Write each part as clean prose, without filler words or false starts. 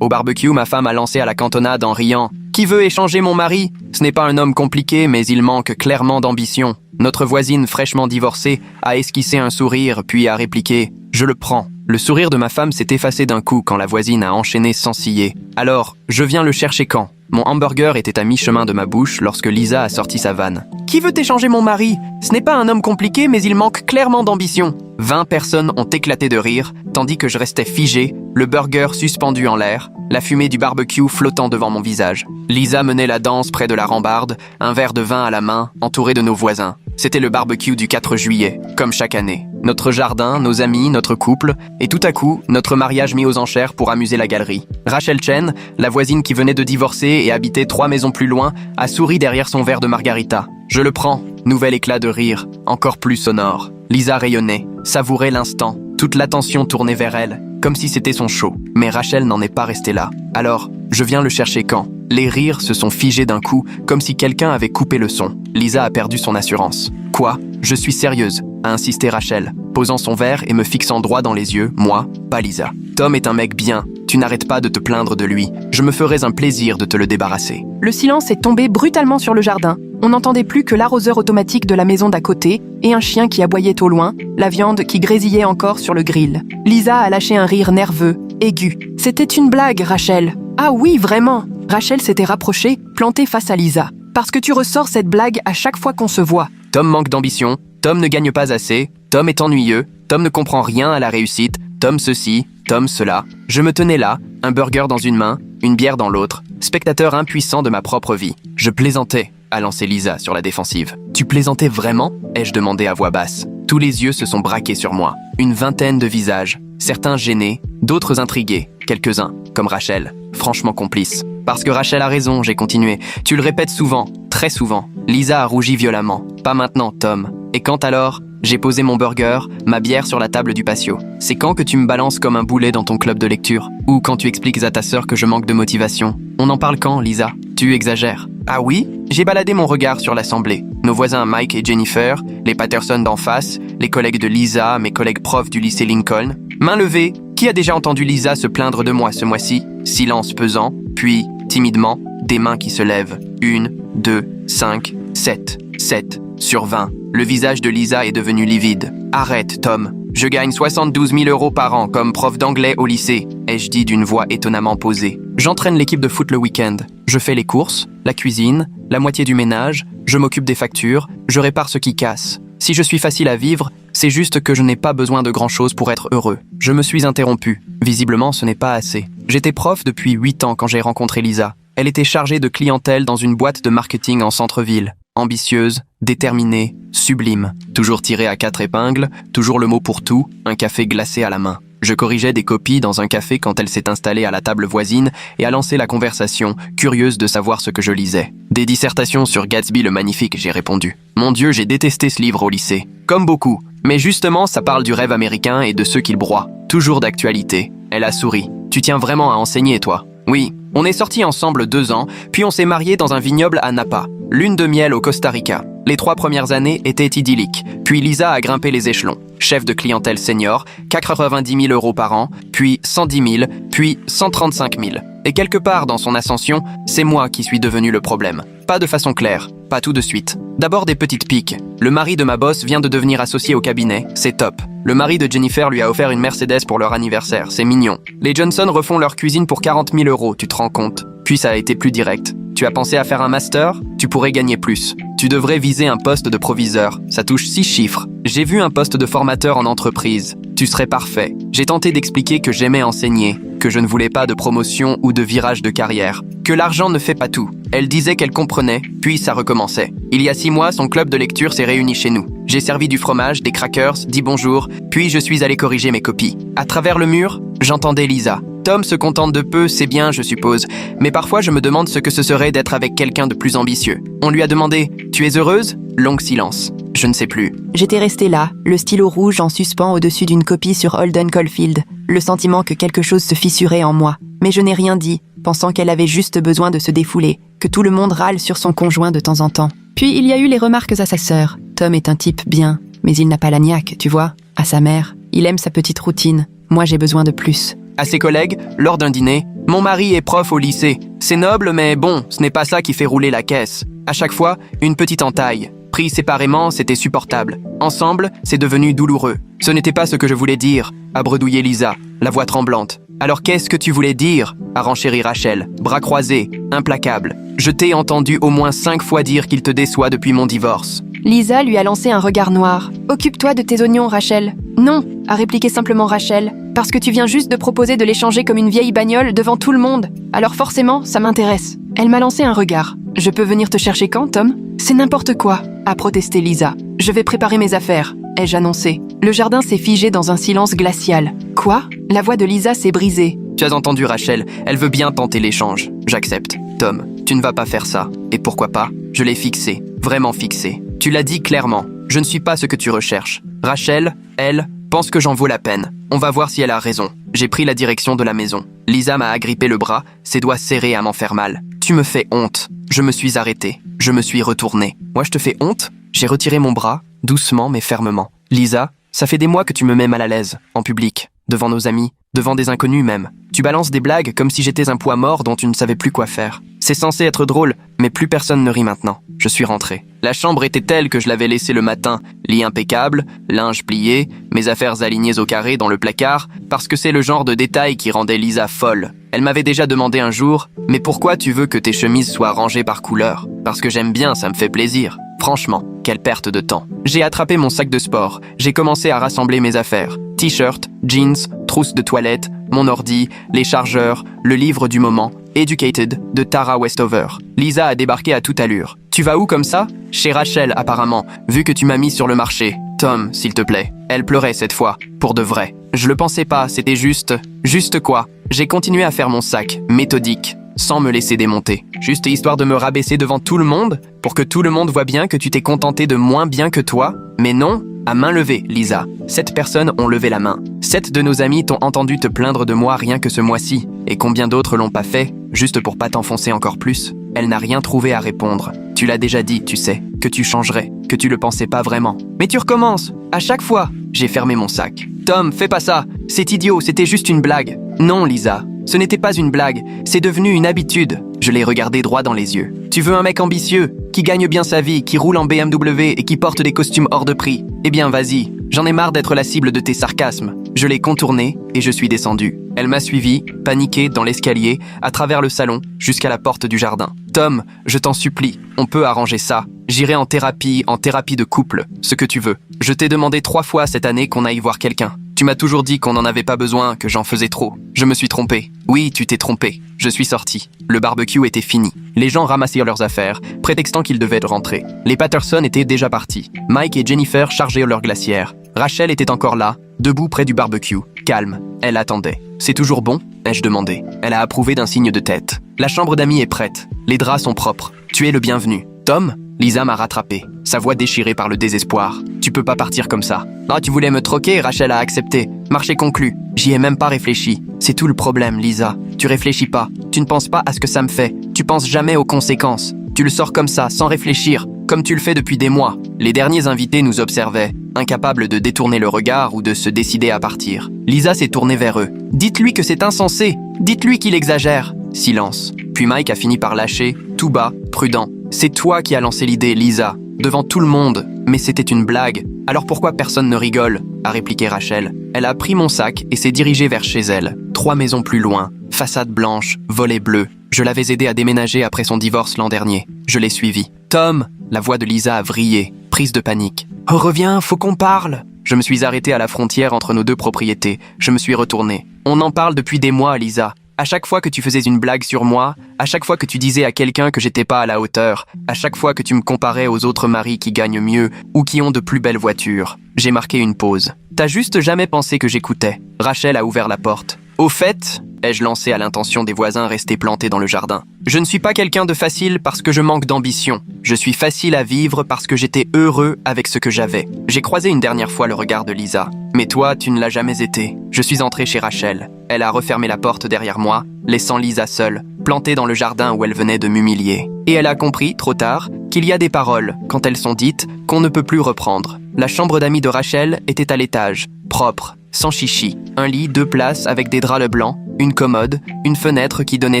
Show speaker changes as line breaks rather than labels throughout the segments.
Au barbecue, ma femme a lancé à la cantonade en riant « Qui veut échanger mon mari ?» Ce n'est pas un homme compliqué, mais il manque clairement d'ambition. Notre voisine fraîchement divorcée a esquissé un sourire, puis a répliqué « Je le prends ». Le sourire de ma femme s'est effacé d'un coup quand la voisine a enchaîné sans ciller. Alors, je viens le chercher quand ? Mon hamburger était à mi-chemin de ma bouche lorsque Lisa a sorti sa vanne. « Qui veut échanger mon mari ? Ce n'est pas un homme compliqué, mais il manque clairement d'ambition. » 20 personnes ont éclaté de rire, tandis que je restais figé, le burger suspendu en l'air, la fumée du barbecue flottant devant mon visage. Lisa menait la danse près de la rambarde, un verre de vin à la main, entouré de nos voisins. C'était le barbecue du 4 juillet, comme chaque année. Notre jardin, nos amis, notre couple, et tout à coup, notre mariage mis aux enchères pour amuser la galerie. Rachel Chen, la voisine qui venait de divorcer et habitait 3 maisons plus loin, a souri derrière son verre de margarita. Je le prends. Nouvel éclat de rire, encore plus sonore. Lisa rayonnait, savourait l'instant, toute l'attention tournée vers elle, comme si c'était son show. Mais Rachel n'en est pas restée là. Alors, je viens le chercher quand ? Les rires se sont figés d'un coup, comme si quelqu'un avait coupé le son. Lisa a perdu son assurance. « Quoi ? Je suis sérieuse », a insisté Rachel, posant son verre et me fixant droit dans les yeux, moi, pas Lisa. « Tom est un mec bien, tu n'arrêtes pas de te plaindre de lui. Je me ferais un plaisir de te le débarrasser. »
Le silence est tombé brutalement sur le jardin. On n'entendait plus que l'arroseur automatique de la maison d'à côté et un chien qui aboyait au loin, la viande qui grésillait encore sur le grill. Lisa a lâché un rire nerveux, aigu. « C'était une blague, Rachel. »« Ah oui, vraiment !» Rachel s'était rapprochée, plantée face à Lisa. « Parce que tu ressors cette blague à chaque fois qu'on se voit. »
Tom manque d'ambition, Tom ne gagne pas assez, Tom est ennuyeux, Tom ne comprend rien à la réussite, Tom ceci, Tom cela. Je me tenais là, un burger dans une main, une bière dans l'autre, spectateur impuissant de ma propre vie. Je plaisantais, a lancé Lisa sur la défensive. « Tu plaisantais vraiment ?» ai-je demandé à voix basse. Tous les yeux se sont braqués sur moi. Une vingtaine de visages, certains gênés, d'autres intrigués, quelques-uns, comme Rachel, franchement complices. « Parce que Rachel a raison, j'ai continué. Tu le répètes souvent, très souvent. » Lisa a rougi violemment. « Pas maintenant, Tom. » Et quand alors ? J'ai posé mon burger, ma bière sur la table du patio. C'est quand que tu me balances comme un boulet dans ton club de lecture ? Ou quand tu expliques à ta sœur que je manque de motivation ? On en parle quand, Lisa ? Tu exagères. Ah oui ? J'ai baladé mon regard sur l'assemblée. Nos voisins Mike et Jennifer, les Patterson d'en face, les collègues de Lisa, mes collègues profs du lycée Lincoln. Main levée, qui a déjà entendu Lisa se plaindre de moi ce mois-ci ? Silence pesant, puis, timidement, des mains qui se lèvent. 1, 2, 5, 7. 7 sur 20. Le visage de Lisa est devenu livide. « Arrête, Tom. Je gagne 72 000 € par an comme prof d'anglais au lycée, » ai-je dit d'une voix étonnamment posée. J'entraîne l'équipe de foot le week-end. Je fais les courses, la cuisine, la moitié du ménage, je m'occupe des factures, je répare ce qui casse. Si je suis facile à vivre, c'est juste que je n'ai pas besoin de grand-chose pour être heureux. Je me suis interrompu. Visiblement, ce n'est pas assez. J'étais prof depuis 8 ans quand j'ai rencontré Lisa. Elle était chargée de clientèle dans une boîte de marketing en centre-ville. Ambitieuse, déterminée, sublime. Toujours tirée à 4 épingles, toujours le mot pour tout, un café glacé à la main. Je corrigeais des copies dans un café quand elle s'est installée à la table voisine et a lancé la conversation, curieuse de savoir ce que je lisais. Des dissertations sur Gatsby le Magnifique, j'ai répondu. Mon Dieu, j'ai détesté ce livre au lycée. Comme beaucoup. Mais justement, ça parle du rêve américain et de ceux qu'il broie. Toujours d'actualité. Elle a souri. Tu tiens vraiment à enseigner, toi ? Oui. On est sortis ensemble 2 ans, puis on s'est mariés dans un vignoble à Napa. Lune de miel au Costa Rica. Les 3 premières années étaient idylliques. Puis Lisa a grimpé les échelons. Chef de clientèle senior, 90 000 € par an, puis 110 000, puis 135 000. Et quelque part dans son ascension, c'est moi qui suis devenu le problème. Pas de façon claire, pas tout de suite. D'abord des petites piques. Le mari de ma boss vient de devenir associé au cabinet, c'est top. Le mari de Jennifer lui a offert une Mercedes pour leur anniversaire, c'est mignon. Les Johnson refont leur cuisine pour 40 000 €, tu te rends compte. Puis ça a été plus direct. Tu as pensé à faire un master ? Tu pourrais gagner plus. Tu devrais viser un poste de proviseur. Ça touche 6 chiffres. J'ai vu un poste de formateur en entreprise. Tu serais parfait. J'ai tenté d'expliquer que j'aimais enseigner, que je ne voulais pas de promotion ou de virage de carrière, que l'argent ne fait pas tout. Elle disait qu'elle comprenait, puis ça recommençait. Il y a 6 mois, son club de lecture s'est réuni chez nous. J'ai servi du fromage, des crackers, dit bonjour, puis je suis allé corriger mes copies. À travers le mur, j'entendais Lisa. Tom se contente de peu, c'est bien, je suppose. Mais parfois, je me demande ce que ce serait d'être avec quelqu'un de plus ambitieux. On lui a demandé « Tu es heureuse ?» Long silence. Je ne sais plus.
J'étais restée là, le stylo rouge en suspens au-dessus d'une copie sur Holden Caulfield, le sentiment que quelque chose se fissurait en moi. Mais je n'ai rien dit, pensant qu'elle avait juste besoin de se défouler, que tout le monde râle sur son conjoint de temps en temps. Puis il y a eu les remarques à sa sœur. Tom est un type bien, mais il n'a pas la niaque, tu vois. À sa mère, il aime sa petite routine. Moi, j'ai besoin de plus.
À ses collègues, lors d'un dîner, Mon mari est prof au lycée. C'est noble, mais bon, ce n'est pas ça qui fait rouler la caisse. À chaque fois, une petite entaille. Pris séparément, c'était supportable. Ensemble, c'est devenu douloureux. Ce n'était pas ce que je voulais dire, a bredouillé Lisa, la voix tremblante. Alors qu'est-ce que tu voulais dire, a renchéri Rachel, bras croisés, implacable. Je t'ai entendu au moins 5 fois dire qu'il te déçoit depuis mon divorce.
Lisa lui a lancé un regard noir. « Occupe-toi de tes oignons, Rachel. »« Non », a répliqué simplement Rachel, « parce que tu viens juste de proposer de l'échanger comme une vieille bagnole devant tout le monde. Alors forcément, ça m'intéresse. » Elle m'a lancé un regard. « Je peux venir te chercher quand, Tom ?»« C'est n'importe quoi », a protesté Lisa. « Je vais préparer mes affaires », ai-je annoncé. Le jardin s'est figé dans un silence glacial. « Quoi ?» La voix de Lisa s'est brisée.
Tu as entendu Rachel, elle veut bien tenter l'échange. J'accepte. Tom, tu ne vas pas faire ça. Et pourquoi pas? Je l'ai fixé, vraiment fixé. Tu l'as dit clairement, je ne suis pas ce que tu recherches. Rachel, elle, pense que j'en vaux la peine. On va voir si elle a raison. J'ai pris la direction de la maison. Lisa m'a agrippé le bras, ses doigts serrés à m'en faire mal. Tu me fais honte. Je me suis arrêté. Je me suis retourné. Moi je te fais honte? J'ai retiré mon bras, doucement mais fermement. Lisa, ça fait des mois que tu me mets mal à l'aise, en public, devant nos amis, devant des inconnus même. Tu balances des blagues comme si j'étais un poids mort dont tu ne savais plus quoi faire. C'est censé être drôle, mais plus personne ne rit maintenant. Je suis rentré. La chambre était telle que je l'avais laissée le matin. Lit impeccable, linge plié, mes affaires alignées au carré dans le placard, parce que c'est le genre de détail qui rendait Lisa folle. Elle m'avait déjà demandé un jour, « Mais pourquoi tu veux que tes chemises soient rangées par couleur ?»« Parce que j'aime bien, ça me fait plaisir. » Franchement, quelle perte de temps. J'ai attrapé mon sac de sport. J'ai commencé à rassembler mes affaires. T-shirt, jeans, trousse de toilette, mon ordi, les chargeurs, le livre du moment, Educated, de Tara Westover. Lisa a débarqué à toute allure. Tu vas où comme ça? Chez Rachel, apparemment, vu que tu m'as mis sur le marché. Tom, s'il te plaît. Elle pleurait cette fois, pour de vrai. Je le pensais pas, c'était juste... Juste quoi? J'ai continué à faire mon sac, méthodique, sans me laisser démonter. Juste histoire de me rabaisser devant tout le monde, pour que tout le monde voit bien que tu t'es contenté de moins bien que toi. Mais non, à main levée, Lisa. 7 personnes ont levé la main. 7 de nos amis t'ont entendu te plaindre de moi rien que ce mois-ci. Et combien d'autres l'ont pas fait, juste pour pas t'enfoncer encore plus? Elle n'a rien trouvé à répondre. Tu l'as déjà dit, tu sais, que tu changerais, que tu le pensais pas vraiment. Mais tu recommences, à chaque fois. J'ai fermé mon sac. Tom, fais pas ça. C'est idiot, c'était juste une blague. Non, Lisa. Ce n'était pas une blague, c'est devenu une habitude. Je l'ai regardé droit dans les yeux. Tu veux un mec ambitieux, qui gagne bien sa vie, qui roule en BMW et qui porte des costumes hors de prix? Eh bien, vas-y. J'en ai marre d'être la cible de tes sarcasmes. Je l'ai contourné et je suis descendu. Elle m'a suivi, paniquée, dans l'escalier, à travers le salon, jusqu'à la porte du jardin. Tom, je t'en supplie, on peut arranger ça. J'irai en thérapie de couple, ce que tu veux. Je t'ai demandé 3 fois cette année qu'on aille voir quelqu'un. Tu m'as toujours dit qu'on n'en avait pas besoin, que j'en faisais trop. Je me suis trompé. Oui, tu t'es trompé. Je suis sorti. Le barbecue était fini. Les gens ramassèrent leurs affaires, prétextant qu'ils devaient rentrer. Les Patterson étaient déjà partis. Mike et Jennifer chargeaient leur glacière. Rachel était encore là, debout près du barbecue, calme. Elle attendait. « C'est toujours bon ?» ai-je demandé. Elle a approuvé d'un signe de tête. « La chambre d'amis est prête. Les draps sont propres. Tu es le bienvenu. »« Tom ?» Lisa m'a rattrapé, sa voix déchirée par le désespoir. « Tu peux pas partir comme ça. »« Ah, tu voulais me troquer ?» Rachel a accepté. Marché conclu. J'y ai même pas réfléchi. C'est tout le problème, Lisa. Tu réfléchis pas. Tu ne penses pas à ce que ça me fait. Tu penses jamais aux conséquences. Tu le sors comme ça, sans réfléchir, comme tu le fais depuis des mois. Les derniers invités nous observaient, incapables de détourner le regard ou de se décider à partir. Lisa s'est tournée vers eux. « Dites-lui que c'est insensé. Dites-lui qu'il exagère. » Silence. Puis Mike a fini par lâcher, tout bas, prudent. « C'est toi qui as lancé l'idée, Lisa. Devant tout le monde. Mais c'était une blague. Alors pourquoi personne ne rigole ?» a répliqué Rachel. Elle a pris mon sac et s'est dirigée vers chez elle. 3 maisons plus loin, façade blanche, volet bleu. Je l'avais aidée à déménager après son divorce l'an dernier. Je l'ai suivie. « Tom !» La voix de Lisa a vrillé, prise de panique. « Oh, reviens, faut qu'on parle !» Je me suis arrêté à la frontière entre nos 2 propriétés. Je me suis retourné. « On en parle depuis des mois, Lisa. À chaque fois que tu faisais une blague sur moi, à chaque fois que tu disais à quelqu'un que j'étais pas à la hauteur, à chaque fois que tu me comparais aux autres maris qui gagnent mieux ou qui ont de plus belles voitures, j'ai marqué une pause. T'as juste jamais pensé que j'écoutais. » Rachel a ouvert la porte. « Au fait, ai-je lancé à l'intention des voisins restés plantés dans le jardin. Je ne suis pas quelqu'un de facile parce que je manque d'ambition. Je suis facile à vivre parce que j'étais heureux avec ce que j'avais. J'ai croisé une dernière fois le regard de Lisa. Mais toi, tu ne l'as jamais été. Je suis entré chez Rachel. Elle a refermé la porte derrière moi, laissant Lisa seule, plantée dans le jardin où elle venait de m'humilier. Et elle a compris, trop tard, qu'il y a des paroles, quand elles sont dites, qu'on ne peut plus reprendre. La chambre d'amis de Rachel était à l'étage, propre, sans chichi. Un lit, 2 places avec des draps blancs, une commode, une fenêtre qui donnait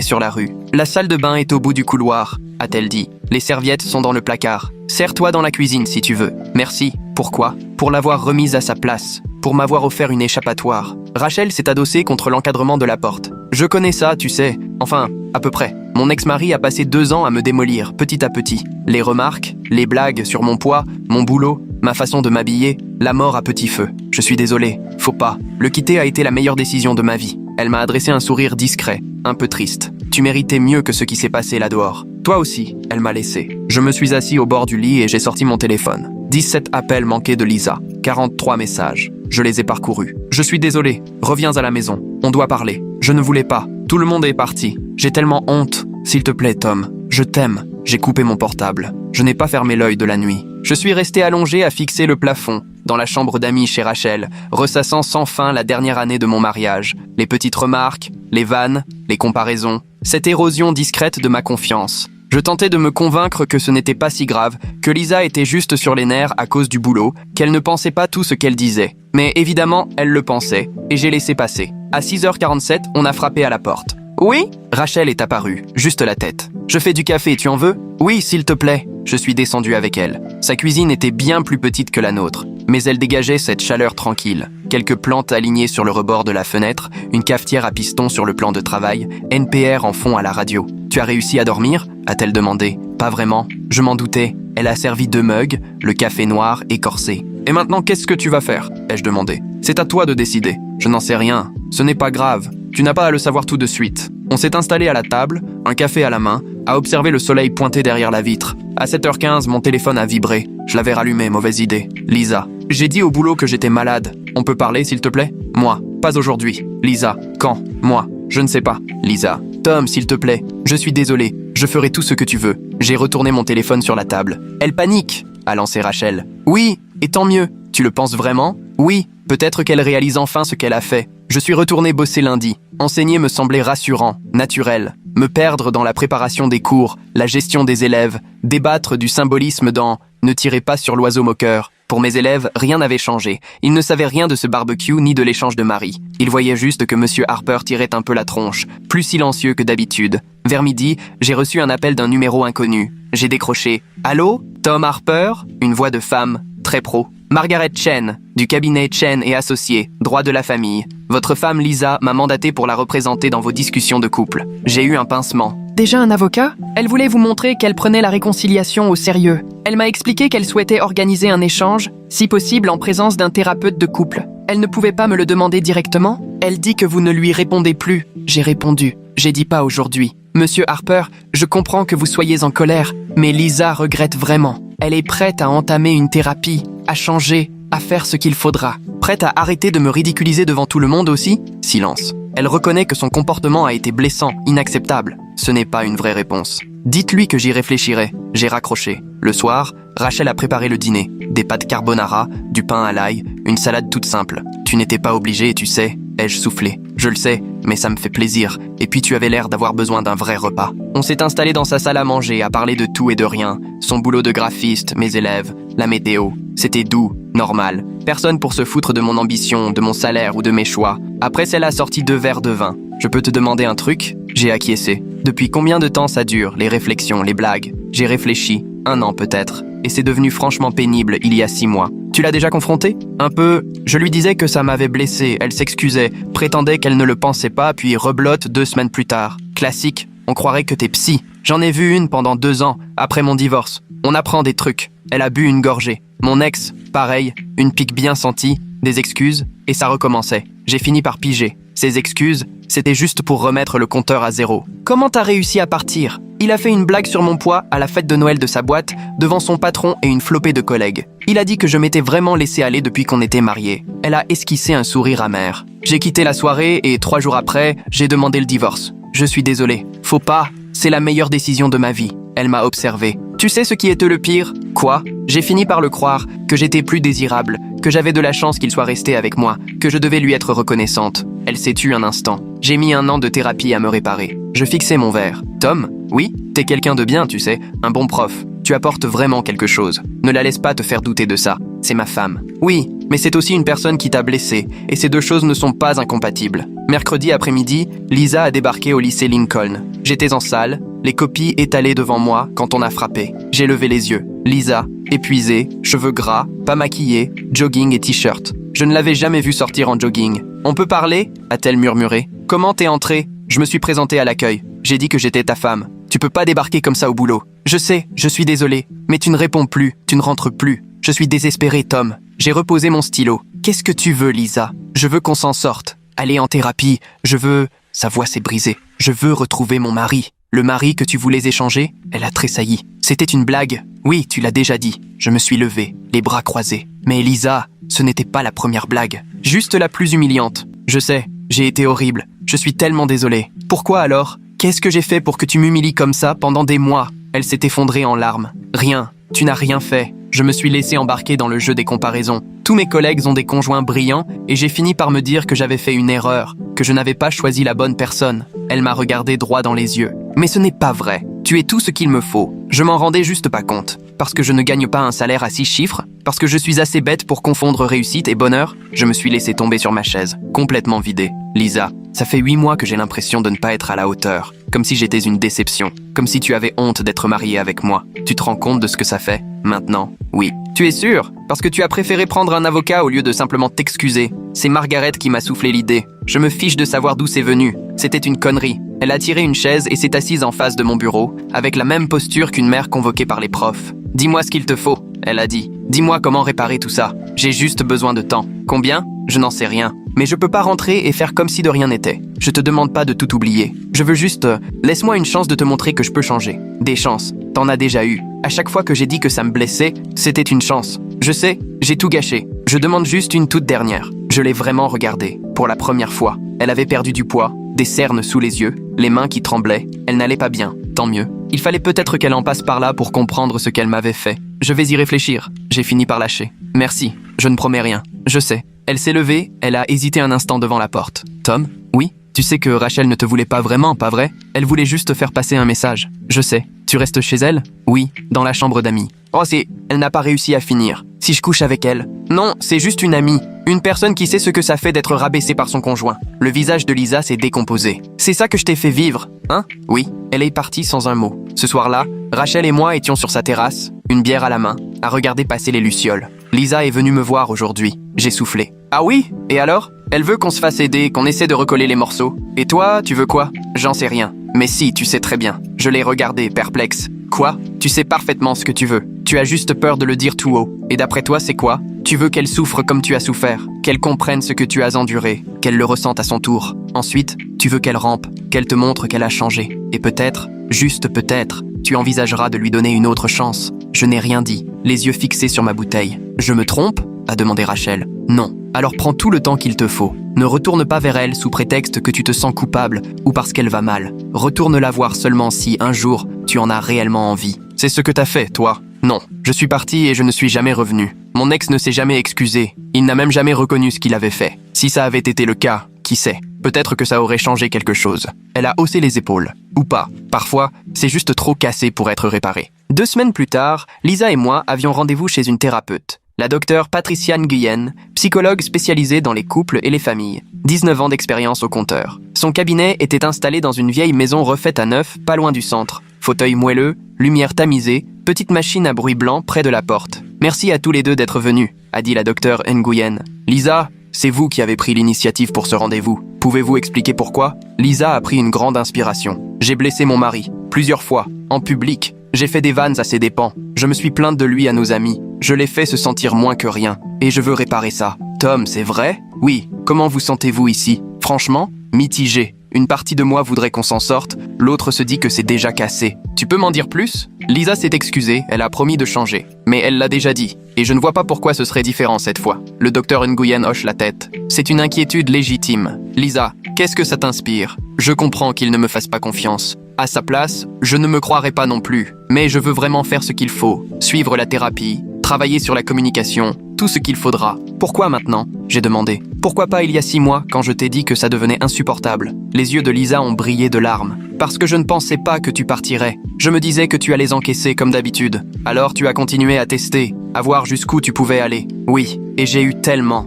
sur la rue. La salle de bain est au bout du couloir, a-t-elle dit. Les serviettes sont dans le placard. Serre-toi dans la cuisine si tu veux. Merci. Pourquoi? Pour l'avoir remise à sa place. Pour m'avoir offert une échappatoire. Rachel s'est adossée contre l'encadrement de la porte. Je connais ça, tu sais. Enfin, à peu près. Mon ex-mari a passé 2 ans à me démolir, petit à petit. Les remarques, les blagues sur mon poids, mon boulot, ma façon de m'habiller, la mort à petit feu. Je suis désolé, faut pas. Le quitter a été la meilleure décision de ma vie. Elle m'a adressé un sourire discret, un peu triste. Tu méritais mieux que ce qui s'est passé là dehors. Toi aussi, elle m'a laissé. Je me suis assis au bord du lit et j'ai sorti mon téléphone. 17 appels manqués de Lisa, 43 messages. Je les ai parcourus. Je suis désolé, reviens à la maison. On doit parler. Je ne voulais pas. Tout le monde est parti. J'ai tellement honte. S'il te plaît, Tom, je t'aime. J'ai coupé mon portable. Je n'ai pas fermé l'œil de la nuit. Je suis resté allongé à fixer le plafond, dans la chambre d'amis chez Rachel, ressassant sans fin la dernière année de mon mariage. Les petites remarques, les vannes, les comparaisons, cette érosion discrète de ma confiance. Je tentais de me convaincre que ce n'était pas si grave, que Lisa était juste sur les nerfs à cause du boulot, qu'elle ne pensait pas tout ce qu'elle disait. Mais évidemment, elle le pensait, et j'ai laissé passer. À 6h47, on a frappé à la porte. Oui? Rachel est apparue, juste la tête. Je fais du café, tu en veux? Oui, s'il te plaît. Je suis descendu avec elle. Sa cuisine était bien plus petite que la nôtre, mais elle dégageait cette chaleur tranquille. Quelques plantes alignées sur le rebord de la fenêtre, une cafetière à piston sur le plan de travail, NPR en fond à la radio. Tu as réussi à dormir? A-t-elle demandé. Pas vraiment. Je m'en doutais. Elle a servi 2 mugs, le café noir écorcé. Et maintenant, qu'est-ce que tu vas faire? Ai-je demandé. C'est à toi de décider. Je n'en sais rien. Ce n'est pas grave. Tu n'as pas à le savoir tout de suite. On s'est installé à la table, un café à la main, à observer le soleil pointer derrière la vitre. À 7h15, mon téléphone a vibré. Je l'avais rallumé, mauvaise idée. Lisa. J'ai dit au boulot que j'étais malade. On peut parler, s'il te plaît? Moi. Pas aujourd'hui. Lisa. Quand? Moi. Je ne sais pas. Lisa. Tom, s'il te plaît. Je suis désolé. Je ferai tout ce que tu veux. J'ai retourné mon téléphone sur la table. Elle panique, a lancé Rachel. Oui, et tant mieux. Tu le penses vraiment? Oui. Peut-être qu'elle réalise enfin ce qu'elle a fait. Je suis retourné bosser lundi. Enseigner me semblait rassurant, naturel. Me perdre dans la préparation des cours, la gestion des élèves, débattre du symbolisme dans « Ne tirez pas sur l'oiseau moqueur ». Pour mes élèves, rien n'avait changé. Ils ne savaient rien de ce barbecue ni de l'échange de Marie. Ils voyaient juste que Monsieur Harper tirait un peu la tronche, plus silencieux que d'habitude. Vers midi, j'ai reçu un appel d'un numéro inconnu. J'ai décroché. « Allô? Tom Harper ?» Une voix de femme, très pro. Margaret Chen, du cabinet Chen et Associés, droit de la famille. Votre femme Lisa m'a mandaté pour la représenter dans vos discussions de couple. J'ai eu un pincement.
Déjà un avocat? Elle voulait vous montrer qu'elle prenait la réconciliation au sérieux. Elle m'a expliqué qu'elle souhaitait organiser un échange, si possible en présence d'un thérapeute de couple. Elle ne pouvait pas me le demander directement. Elle dit que vous ne lui répondez plus. J'ai répondu. J'ai dit pas aujourd'hui. Monsieur Harper, je comprends que vous soyez en colère, mais Lisa regrette vraiment. Elle est prête à entamer une thérapie, à changer, à faire ce qu'il faudra. Prête à arrêter de me ridiculiser devant tout le monde aussi? Silence. Elle reconnaît que son comportement a été blessant, inacceptable. Ce n'est pas une vraie réponse. Dites-lui que j'y réfléchirai. J'ai raccroché. Le soir, Rachel a préparé le dîner. Des pâtes carbonara, du pain à l'ail, une salade toute simple. Tu n'étais pas obligé, tu sais, ai-je soufflé. Je le sais, mais ça me fait plaisir. Et puis tu avais l'air d'avoir besoin d'un vrai repas. On s'est installé dans sa salle à manger, à parler de tout et de rien. Son boulot de graphiste, mes élèves, la météo. C'était doux, normal. Personne pour se foutre de mon ambition, de mon salaire ou de mes choix. Après, elle a sorti 2 verres de vin. Je peux te demander un truc? J'ai acquiescé. Depuis combien de temps ça dure, les réflexions, les blagues? J'ai réfléchi. 1 an peut-être. Et c'est devenu franchement pénible il y a 6 mois. Tu l'as déjà confrontée? Un peu. Je lui disais que ça m'avait blessé. Elle s'excusait, prétendait qu'elle ne le pensait pas, puis reblote 2 semaines plus tard. Classique. On croirait que t'es psy. J'en ai vu une pendant 2 ans, après mon divorce. On apprend des trucs. Elle a bu une gorgée. Mon ex, pareil, une pique bien sentie, des excuses, et ça recommençait. J'ai fini par piger. Ces excuses, c'était juste pour remettre le compteur à 0. Comment t'as réussi à partir? Il a fait une blague sur mon poids à la fête de Noël de sa boîte, devant son patron et une flopée de collègues. Il a dit que je m'étais vraiment laissé aller depuis qu'on était mariés. Elle a esquissé un sourire amer. J'ai quitté la soirée et 3 jours après, j'ai demandé le divorce. Je suis désolé. Faut pas. C'est la meilleure décision de ma vie. Elle m'a observé. Tu sais ce qui était le pire? Quoi? J'ai fini par le croire, que j'étais plus désirable, que j'avais de la chance qu'il soit resté avec moi, que je devais lui être reconnaissante. Elle s'est tue un instant. J'ai mis 1 an de thérapie à me réparer. Je fixais mon verre. Tom,
Oui, t'es quelqu'un de bien, tu sais, un bon prof. Tu apportes vraiment quelque chose. Ne la laisse pas te faire douter de ça. C'est ma femme. Oui, mais c'est aussi une personne qui t'a blessé, et ces deux choses ne sont pas incompatibles. Mercredi après-midi, Lisa a débarqué au lycée Lincoln. J'étais en salle, les copies étalées devant moi quand on a frappé. J'ai levé les yeux. Lisa, épuisée, cheveux gras, pas maquillée, jogging et t-shirt. Je ne l'avais jamais vue sortir en jogging. « On peut parler ?» a-t-elle murmuré. « Comment t'es entrée ?» Je me suis présenté à l'accueil. J'ai dit que j'étais ta femme. Tu peux pas débarquer comme ça au boulot. Je sais, je suis désolé, mais tu ne réponds plus, tu ne rentres plus. Je suis désespéré, Tom. J'ai reposé mon stylo. Qu'est-ce que tu veux, Lisa? Je veux qu'on s'en sorte. Aller en thérapie. Je veux... Sa voix s'est brisée. Je veux retrouver mon mari. Le mari que tu voulais échanger? Elle a tressailli. C'était une blague. Oui, tu l'as déjà dit. Je me suis levé, les bras croisés. Mais Lisa, ce n'était pas la première blague. Juste la plus humiliante. Je sais, j'ai été horrible. Je suis tellement désolé. Pourquoi alors? Qu'est-ce que j'ai fait pour que tu m'humilies comme ça pendant des mois? Elle s'est effondrée en larmes. Rien. Tu n'as rien fait. Je me suis laissé embarquer dans le jeu des comparaisons. Tous mes collègues ont des conjoints brillants et j'ai fini par me dire que j'avais fait une erreur, que je n'avais pas choisi la bonne personne. Elle m'a regardé droit dans les yeux. Mais ce n'est pas vrai. Tu es tout ce qu'il me faut. Je m'en rendais juste pas compte. Parce que je ne gagne pas un salaire à 6 chiffres, parce que je suis assez bête pour confondre réussite et bonheur, je me suis laissé tomber sur ma chaise, complètement vidée. Lisa, ça fait 8 mois que j'ai l'impression de ne pas être à la hauteur. Comme si j'étais une déception. Comme si tu avais honte d'être mariée avec moi. Tu te rends compte de ce que ça fait? Maintenant, oui. Tu es sûr? Parce que tu as préféré prendre un avocat au lieu de simplement t'excuser. C'est Margaret qui m'a soufflé l'idée. Je me fiche de savoir d'où c'est venu. C'était une connerie. Elle a tiré une chaise et s'est assise en face de mon bureau, avec la même posture qu'une mère convoquée par les profs. « Dis-moi ce qu'il te faut », elle a dit. « Dis-moi comment réparer tout ça. J'ai juste besoin de temps. Combien? Je n'en sais rien. Mais je peux pas rentrer et faire comme si de rien n'était. Je te demande pas de tout oublier. Je veux juste... laisse-moi une chance de te montrer que je peux changer. Des chances. T'en as déjà eu. À chaque fois que j'ai dit que ça me blessait, c'était une chance. Je sais, j'ai tout gâché. Je demande juste une toute dernière. Je l'ai vraiment regardée. Pour la première fois. Elle avait perdu du poids, des cernes sous les yeux, les mains qui tremblaient. Elle n'allait pas bien. Tant mieux. Il fallait peut-être qu'elle en passe par là pour comprendre ce qu'elle m'avait fait. Je vais y réfléchir. J'ai fini par lâcher. Merci. Je ne promets rien. Je sais. Elle s'est levée, elle a hésité un instant devant la porte. Tom? Oui? Tu sais que Rachel ne te voulait pas vraiment, pas vrai? Elle voulait juste faire passer un message. Je sais. Tu restes chez elle? Oui, dans la chambre d'amis. Oh, elle n'a pas réussi à finir. Si je couche avec elle? Non, c'est juste une amie. Une personne qui sait ce que ça fait d'être rabaissée par son conjoint. Le visage de Lisa s'est décomposé. C'est ça que je t'ai fait vivre, hein? Oui. Elle est partie sans un mot. Ce soir-là, Rachel et moi étions sur sa terrasse, une bière à la main, à regarder passer les lucioles. Lisa est venue me voir aujourd'hui. J'ai soufflé. Ah oui? Et alors? Elle veut qu'on se fasse aider, qu'on essaie de recoller les morceaux. Et toi, tu veux quoi? J'en sais rien. Mais si, tu sais très bien. Je l'ai regardé, perplexe. Quoi? Tu sais parfaitement ce que tu veux. Tu as juste peur de le dire tout haut. Et d'après toi, c'est quoi? Tu veux qu'elle souffre comme tu as souffert, qu'elle comprenne ce que tu as enduré, qu'elle le ressente à son tour. Ensuite, tu veux qu'elle rampe, qu'elle te montre qu'elle a changé. Et peut-être, juste peut-être, tu envisageras de lui donner une autre chance. Je n'ai rien dit, les yeux fixés sur ma bouteille. Je me trompe? A demandé Rachel. Non. Alors prends tout le temps qu'il te faut. Ne retourne pas vers elle sous prétexte que tu te sens coupable ou parce qu'elle va mal. Retourne la voir seulement si, un jour, tu en as réellement envie. C'est ce que t'as fait, toi. Non. Je suis parti et je ne suis jamais revenu. Mon ex ne s'est jamais excusé. Il n'a même jamais reconnu ce qu'il avait fait. Si ça avait été le cas, qui sait? Peut-être que ça aurait changé quelque chose. Elle a haussé les épaules. Ou pas. Parfois, c'est juste trop cassé pour être réparé. 2 semaines plus tard, Lisa et moi avions rendez-vous chez une thérapeute. La docteure Patricia Nguyen, psychologue spécialisée dans les couples et les familles. 19 ans d'expérience au compteur. Son cabinet était installé dans une vieille maison refaite à neuf, pas loin du centre. Fauteuil moelleux, lumière tamisée, petite machine à bruit blanc près de la porte. Merci à tous les deux d'être venus, a dit la docteure Nguyen. Lisa, c'est vous qui avez pris l'initiative pour ce rendez-vous. Pouvez-vous expliquer pourquoi? Lisa a pris une grande inspiration. J'ai blessé mon mari, plusieurs fois, en public. J'ai fait des vannes à ses dépens. Je me suis plainte de lui à nos amis. Je l'ai fait se sentir moins que rien. Et je veux réparer ça. Tom, c'est vrai? Oui. Comment vous sentez-vous ici? Franchement, mitigé. Une partie de moi voudrait qu'on s'en sorte, l'autre se dit que c'est déjà cassé. Tu peux m'en dire plus? Lisa s'est excusée, elle a promis de changer. Mais elle l'a déjà dit, et je ne vois pas pourquoi ce serait différent cette fois. Le docteur Nguyen hoche la tête. C'est une inquiétude légitime. Lisa, qu'est-ce que ça t'inspire? Je comprends qu'il ne me fasse pas confiance. À sa place, je ne me croirais pas non plus. Mais je veux vraiment faire ce qu'il faut. Suivre la thérapie, travailler sur la communication, tout ce qu'il faudra. Pourquoi maintenant? J'ai demandé. Pourquoi pas il y a 6 mois, quand je t'ai dit que ça devenait insupportable? Les yeux de Lisa ont brillé de larmes. Parce que je ne pensais pas que tu partirais. Je me disais que tu allais encaisser comme d'habitude. Alors tu as continué à tester, à voir jusqu'où tu pouvais aller. Oui, et j'ai eu tellement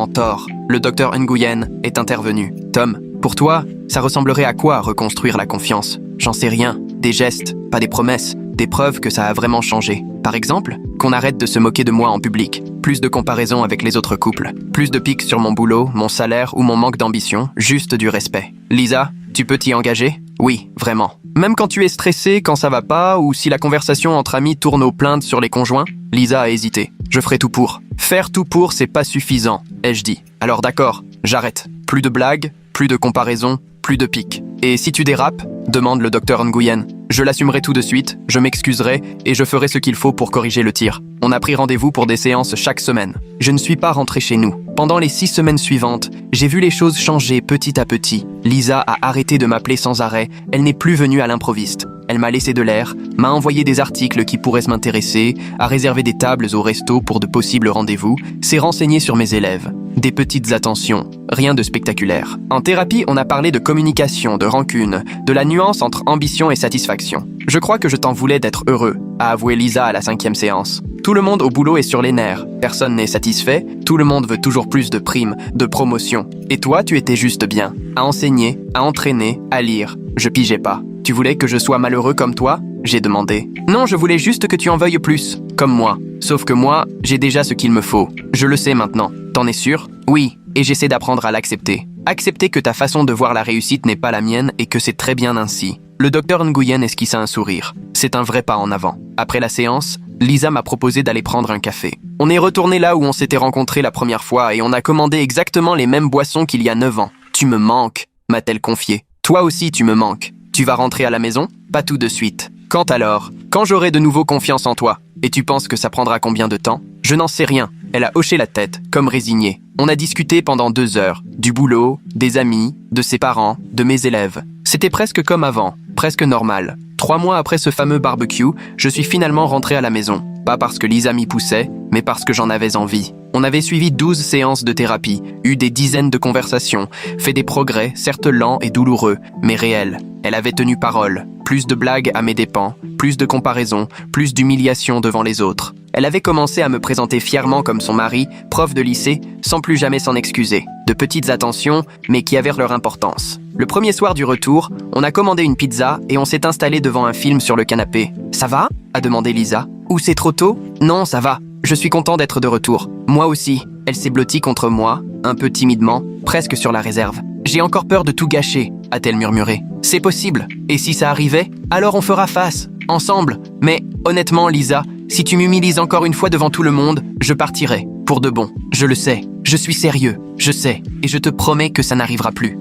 tort. Le docteur Nguyen est intervenu. Tom, pour toi, ça ressemblerait à quoi reconstruire la confiance? J'en sais rien. Des gestes, pas des promesses, des preuves que ça a vraiment changé. Par exemple, qu'on arrête de se moquer de moi en public. Plus de comparaison avec les autres couples. Plus de pics sur mon boulot, mon salaire ou mon manque d'ambition. Juste du respect. Lisa, tu peux t'y engager? Oui, vraiment. Même quand tu es stressée, quand ça va pas, ou si la conversation entre amis tourne aux plaintes sur les conjoints? Lisa a hésité. Je ferai tout pour. Faire tout pour, c'est pas suffisant, ai-je dit. Alors d'accord, j'arrête. Plus de blagues, plus de comparaisons, plus de pics. Et si tu dérapes, demande le docteur Nguyen. Je l'assumerai tout de suite, je m'excuserai et je ferai ce qu'il faut pour corriger le tir. On a pris rendez-vous pour des séances chaque semaine. Je ne suis pas rentré chez nous. Pendant les 6 semaines suivantes, j'ai vu les choses changer petit à petit. Lisa a arrêté de m'appeler sans arrêt, elle n'est plus venue à l'improviste. Elle m'a laissé de l'air, m'a envoyé des articles qui pourraient m'intéresser, a réservé des tables au resto pour de possibles rendez-vous, s'est renseignée sur mes élèves. Des petites attentions, rien de spectaculaire. En thérapie, on a parlé de communication, de rancune, de la nuance entre ambition et satisfaction. Je crois que je t'en voulais d'être heureux, a avoué Lisa à la 5e séance. Tout le monde au boulot est sur les nerfs, personne n'est satisfait, tout le monde veut toujours plus de primes, de promotions. Et toi, tu étais juste bien, à enseigner, à entraîner, à lire. Je pigeais pas. Tu voulais que je sois malheureux comme toi? J'ai demandé. Non, je voulais juste que tu en veuilles plus, comme moi. Sauf que moi, j'ai déjà ce qu'il me faut. Je le sais maintenant. T'en es sûr? Oui, et j'essaie d'apprendre à l'accepter. Accepter que ta façon de voir la réussite n'est pas la mienne et que c'est très bien ainsi. Le docteur Nguyen esquissa un sourire. C'est un vrai pas en avant. Après la séance, Lisa m'a proposé d'aller prendre un café. On est retourné là où on s'était rencontrés la première fois et on a commandé exactement les mêmes boissons qu'il y a 9 ans. Tu me manques, m'a-t-elle confié. Toi aussi tu me manques. Tu vas rentrer à la maison? Pas tout de suite. Quand alors? Quand j'aurai de nouveau confiance en toi? Et tu penses que ça prendra combien de temps? Je n'en sais rien. Elle a hoché la tête, comme résignée. On a discuté pendant 2 heures. Du boulot, des amis, de ses parents, de mes élèves. C'était presque comme avant, presque normal. 3 mois après ce fameux barbecue, je suis finalement rentré à la maison. Pas parce que Lisa m'y poussait, mais parce que j'en avais envie. On avait suivi 12 séances de thérapie, eu des dizaines de conversations, fait des progrès, certes lents et douloureux, mais réels. Elle avait tenu parole. Plus de blagues à mes dépens, plus de comparaisons, plus d'humiliation devant les autres. Elle avait commencé à me présenter fièrement comme son mari, prof de lycée, sans plus jamais s'en excuser. De petites attentions, mais qui avaient leur importance. Le premier soir du retour, on a commandé une pizza et on s'est installé devant un film sur le canapé. « Ça va ?» a demandé Lisa. « Ou c'est trop tôt ?»« Non, ça va. Je suis content d'être de retour. Moi aussi. » Elle s'est blottie contre moi, un peu timidement, presque sur la réserve. « J'ai encore peur de tout gâcher », a-t-elle murmuré. « C'est possible. Et si ça arrivait? Alors on fera face. Ensemble. Mais, honnêtement, Lisa, si tu m'humilies encore une fois devant tout le monde, je partirai. Pour de bon. Je le sais. Je suis sérieux. Je sais. Et je te promets que ça n'arrivera plus.